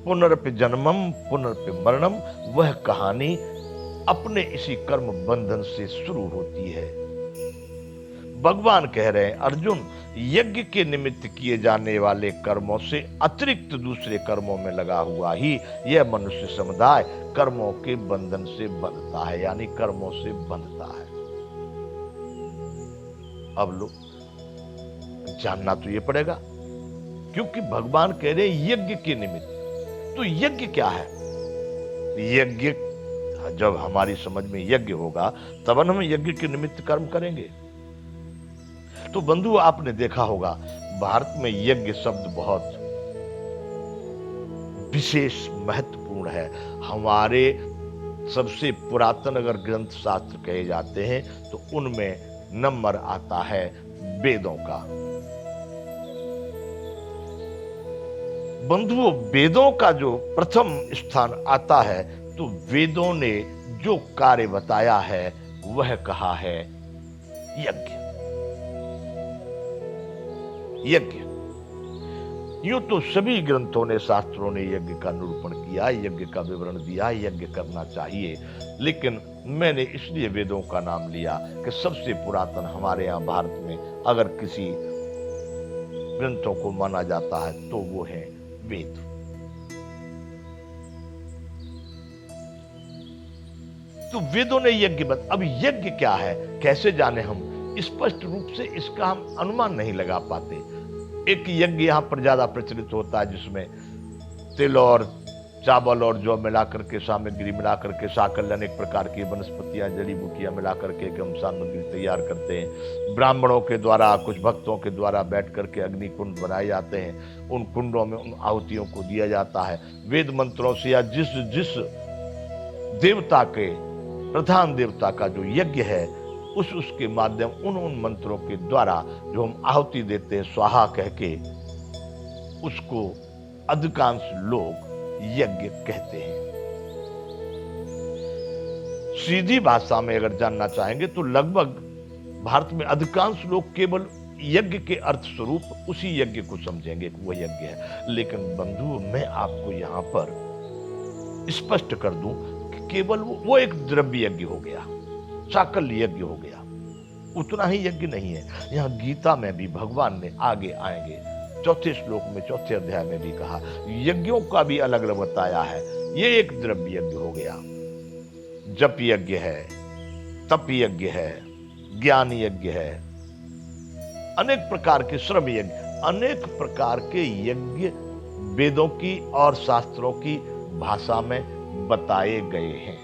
पुनरपि जन्मम पुनरपि मरणम, वह कहानी अपने इसी कर्म बंधन से शुरू होती है। भगवान कह रहे हैं अर्जुन, यज्ञ के निमित्त किए जाने वाले कर्मों से अतिरिक्त दूसरे कर्मों में लगा हुआ ही यह मनुष्य समुदाय कर्मों के बंधन से बंधता है, यानी कर्मों से बंधता है। अब लो जानना तो ये पड़ेगा, क्योंकि भगवान कह रहे हैं यज्ञ के निमित्त। तो यज्ञ क्या है? यज्ञ जब हमारी समझ में यज्ञ होगा तब हम यज्ञ के निमित्त कर्म करेंगे। तो बंधु, आपने देखा होगा भारत में यज्ञ शब्द बहुत विशेष महत्वपूर्ण है। हमारे सबसे पुरातन अगर ग्रंथ शास्त्र कहे जाते हैं तो उनमें नंबर आता है वेदों का। बंधुओं, वेदों का जो प्रथम स्थान आता है तो वेदों ने जो कार्य बताया है वह कहा है यज्ञ। यज्ञ यूं तो सभी ग्रंथों ने, शास्त्रों ने यज्ञ का निरूपण किया, यज्ञ का विवरण दिया, यज्ञ करना चाहिए। लेकिन मैंने इसलिए वेदों का नाम लिया कि सबसे पुरातन हमारे यहां भारत में अगर किसी ग्रंथों को माना जाता है तो वो है वेद। तो वेदों ने यज्ञ अब यज्ञ क्या है, कैसे जाने हम? स्पष्ट रूप से इसका हम अनुमान नहीं लगा पाते। एक यज्ञ यहां पर ज्यादा प्रचलित होता है जिसमें तिल और चावल और जौ मिलाकर के, सामग्री मिलाकर के, साकल अनेक प्रकार की वनस्पतियां, जड़ी बूटियां मिलाकर के हम सामग्री तैयार करते हैं। ब्राह्मणों के द्वारा, कुछ भक्तों के द्वारा बैठ करके अग्नि कुंड बनाए जाते हैं। उन कुंडों में उन आहुतियों को दिया जाता है। वेद मंत्रों से या जिस जिस देवता के, प्रधान देवता का जो यज्ञ है उसके माध्यम उन मंत्रों के द्वारा जो हम आहुति देते हैं स्वाहा कह के, उसको अधिकांश लोग यज्ञ कहते हैं। सीधी भाषा में अगर जानना चाहेंगे तो लगभग भारत में अधिकांश लोग केवल यज्ञ के अर्थ स्वरूप उसी यज्ञ को समझेंगे कि वह यज्ञ है। लेकिन बंधु, मैं आपको यहां पर स्पष्ट कर दूं कि केवल वो एक द्रव्य यज्ञ हो गया, साकल्य यज्ञ हो गया, उतना ही यज्ञ नहीं है। यहां गीता में भी भगवान ने, आगे आएंगे चौथे श्लोक में, चौथे अध्याय में भी कहा, यज्ञों का भी अलग अलग बताया है। ये एक द्रव्य यज्ञ हो गया, जप यज्ञ है, तप यज्ञ है, ज्ञान यज्ञ है, अनेक प्रकार के श्रम यज्ञ, अनेक प्रकार के यज्ञ वेदों की और शास्त्रों की भाषा में बताए गए हैं।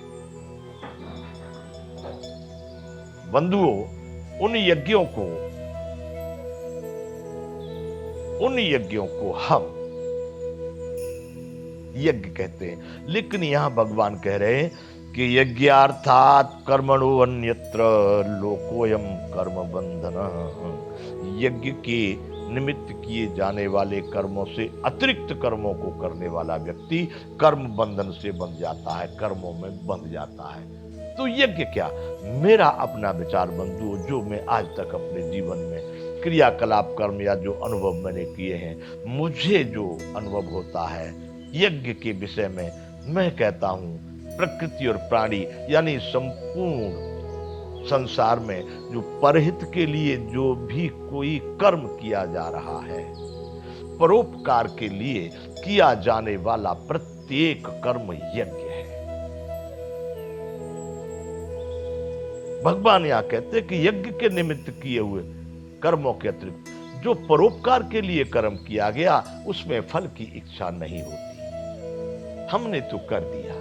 बंधुओं, उन यज्ञों को हम यज्ञ कहते हैं। लेकिन यहां भगवान कह रहे हैं कि यज्ञार्थात कर्मणो अन्यत्र लोकोयम कर्म बंधन। यज्ञ के निमित्त किए जाने वाले कर्मों से अतिरिक्त कर्मों को करने वाला व्यक्ति कर्म बंधन से बंध जाता है, कर्मों में बंध जाता है। तो यज्ञ क्या? मेरा अपना विचार बंधु, जो मैं आज तक अपने जीवन में क्रियाकलाप, कर्म या जो अनुभव मैंने किए हैं, मुझे जो अनुभव होता है यज्ञ के विषय में, मैं कहता हूं प्रकृति और प्राणी यानी संपूर्ण संसार में जो परहित के लिए जो भी कोई कर्म किया जा रहा है, परोपकार के लिए किया जाने वाला प्रत्येक कर्म यज्ञ है। भगवान यहां कहते हैं कि यज्ञ के निमित्त किए हुए कर्मों के अतिरिक्त जो परोपकार के लिए कर्म किया गया उसमें फल की इच्छा नहीं होती। हमने तो कर दिया,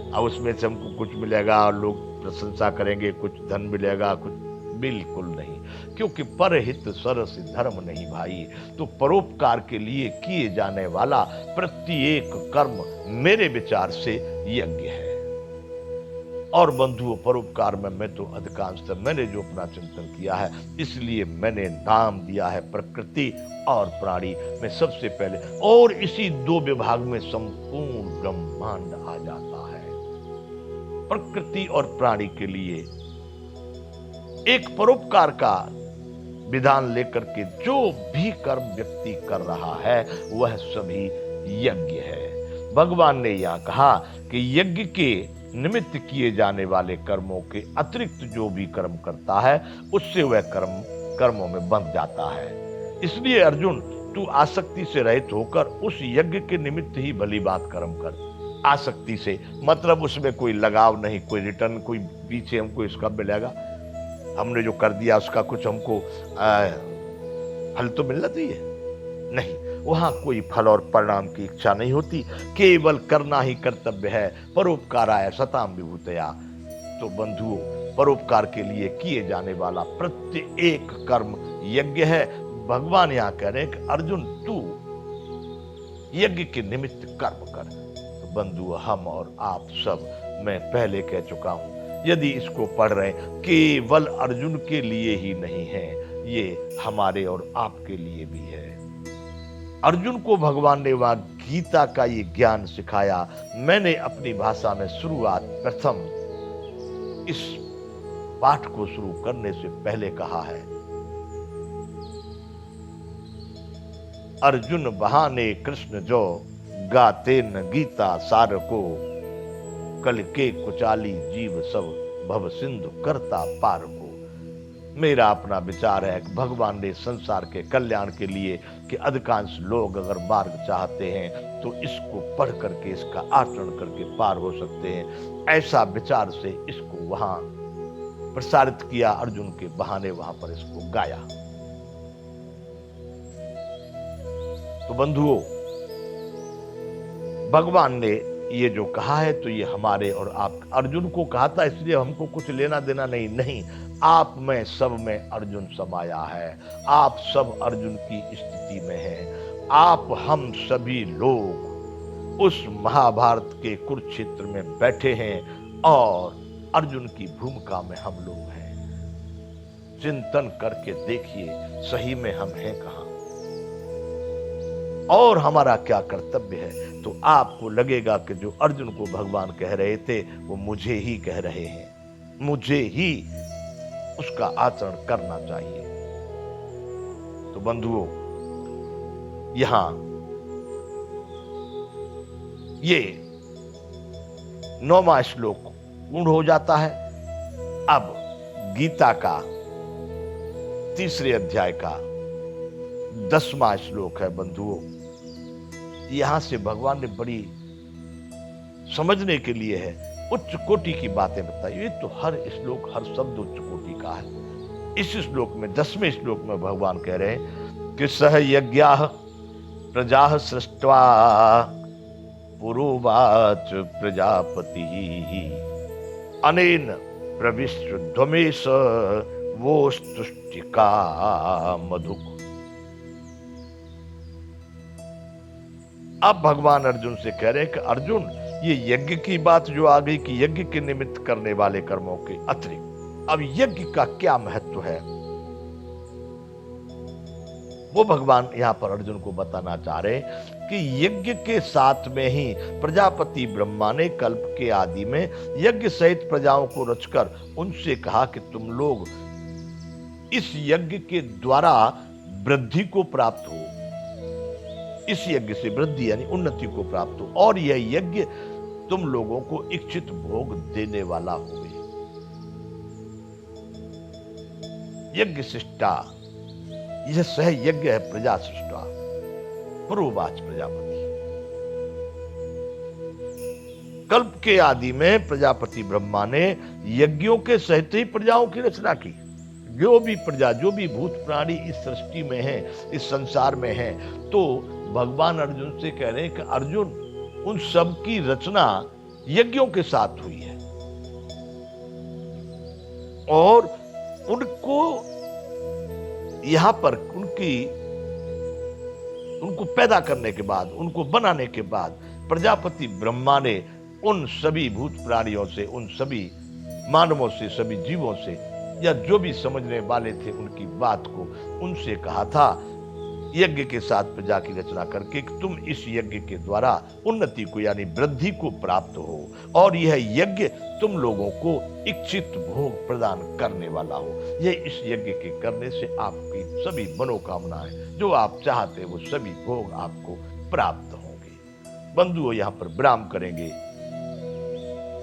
अब उसमें से हमको कुछ मिलेगा और लोग प्रशंसा करेंगे, कुछ धन मिलेगा, कुछ, बिल्कुल नहीं, क्योंकि परहित सरस धर्म नहीं भाई। तो परोपकार के लिए किए जाने वाला प्रत्येक कर्म मेरे विचार से यज्ञ है। और बंधुओं, परोपकार में मैं तो अधिकांशतः मैंने जो अपना चिंतन किया है, इसलिए मैंने नाम दिया है प्रकृति और प्राणी में सबसे पहले, और इसी दो विभाग में संपूर्ण ब्रह्मांड आ जाता है। प्रकृति और प्राणी के लिए एक परोपकार का विधान लेकर के जो भी कर्म व्यक्ति कर रहा है वह सभी यज्ञ है। भगवान ने यहां कहा कि यज्ञ के निमित्त किए जाने वाले कर्मों के अतिरिक्त जो भी कर्म करता है उससे वह कर्मों में बंध जाता है। इसलिए अर्जुन, तू आसक्ति से रहित होकर उस यज्ञ के निमित्त ही भली बात कर्म कर। आसक्ति से मतलब उसमें कोई लगाव नहीं, कोई रिटर्न, कोई पीछे हमको इसका मिलेगा, हमने जो कर दिया उसका कुछ हमको फल तो मिलना चाहिए, नहीं, वहां कोई फल और परिणाम की इच्छा नहीं होती, केवल करना ही कर्तव्य है। परोपकाराय सताम विभूतया। तो बंधुओं, परोपकार के लिए किए जाने वाला प्रत्येक कर्म यज्ञ है। भगवान यहां कह रहे हैं कि अर्जुन, तू यज्ञ के निमित्त कर्म कर। तो बंधु, हम और आप सब, मैं पहले कह चुका हूं, यदि इसको पढ़ रहे हैं, केवल अर्जुन के लिए ही नहीं है, ये हमारे और आपके लिए भी है। अर्जुन को भगवान ने वहां गीता का ये ज्ञान सिखाया। मैंने अपनी भाषा में शुरुआत प्रथम इस पाठ को शुरू करने से पहले कहा है, अर्जुन बहाने कृष्ण जो, गाते न गीता सार को, कल के कुचाली जीव सब, भव सिंधु करता पार को। मेरा अपना विचार है कि भगवान ने संसार के कल्याण के लिए कि अधिकांश लोग अगर मार्ग चाहते हैं तो इसको पढ़ करके, इसका आचरण करके पार हो सकते हैं, ऐसा विचार से इसको वहां प्रसारित किया, अर्जुन के बहाने वहां पर इसको गाया। तो बंधुओं, भगवान ने ये जो कहा है तो ये हमारे और आप, अर्जुन को कहा था इसलिए हमको कुछ लेना देना नहीं, आप में सब में अर्जुन समाया है, आप सब अर्जुन की स्थिति में हैं। आप हम सभी लोग उस महाभारत के कुरुक्षेत्र में बैठे हैं और अर्जुन की भूमिका में हम लोग हैं। चिंतन करके देखिए, सही में हम हैं कहां और हमारा क्या कर्तव्य है। तो आपको लगेगा कि जो अर्जुन को भगवान कह रहे थे वो मुझे ही कह रहे हैं, मुझे ही उसका आचरण करना चाहिए। तो बंधुओं, यहां ये 9वां श्लोक पूर्ण हो जाता है। अब गीता का 3 अध्याय का 10वां श्लोक है। बंधुओं, यहां से भगवान ने बड़ी समझने के लिए है, उच्च कोटि की बातें बताई। ये तो हर श्लोक, हर शब्द उच्च कोटि का है। इस श्लोक में 10वें श्लोक में भगवान कह रहे हैं कि सह यज्ञाः प्रजाः सृष्ट्वा पुरोवाच प्रजापति अनेन प्रविष्ट ध्वमेश वोस्तुष्टिका मधुक। अब भगवान अर्जुन से कह रहे हैं कि अर्जुन, ये यज्ञ की बात जो आ गई कि यज्ञ के निमित्त करने वाले कर्मों के अतिरिक्त अब यज्ञ का क्या महत्व है, वो भगवान यहां पर अर्जुन को बताना चाह रहे हैं कि यज्ञ के साथ में ही प्रजापति ब्रह्मा ने कल्प के आदि में यज्ञ सहित प्रजाओं को रचकर उनसे कहा कि तुम लोग इस यज्ञ के द्वारा वृद्धि को प्राप्त हो, इस यज्ञ से वृद्धि यानी उन्नति को प्राप्त हो, और यह यज्ञ तुम लोगों को इच्छित भोग देने वाला होवे। यज्ञ शिष्टा, यह सह यज्ञ है प्रजा सृष्टा, पुरोवाच प्रजापति। कल्प के आदि में प्रजापति ब्रह्मा ने यज्ञों के सहित ही प्रजाओं की रचना की। जो भी प्रजा, जो भी भूत प्राणी इस सृष्टि में है, इस संसार में है, तो भगवान अर्जुन से कह रहे हैं कि अर्जुन, उन सब की रचना यज्ञों के साथ हुई है और उनको यहां पर उनको पैदा करने के बाद, उनको बनाने के बाद प्रजापति ब्रह्मा ने उन सभी भूत प्राणियों से, उन सभी मानवों से, सभी जीवों से, या जो भी समझने वाले थे उनकी बात को, उनसे कहा था यज्ञ के साथ प्रजा की रचना करके कि तुम इस यज्ञ के द्वारा उन्नति को यानी वृद्धि को प्राप्त हो, और यह यज्ञ तुम लोगों को इच्छित भोग प्रदान करने वाला हो। यह इस यज्ञ के करने से आपकी सभी मनोकामनाएं जो आप चाहते वो सभी भोग आपको प्राप्त होंगे। बंधुओं यहां पर विराम करेंगे,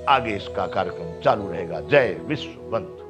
आगे इसका कार्यक्रम चालू रहेगा। जय विश्व बंधु।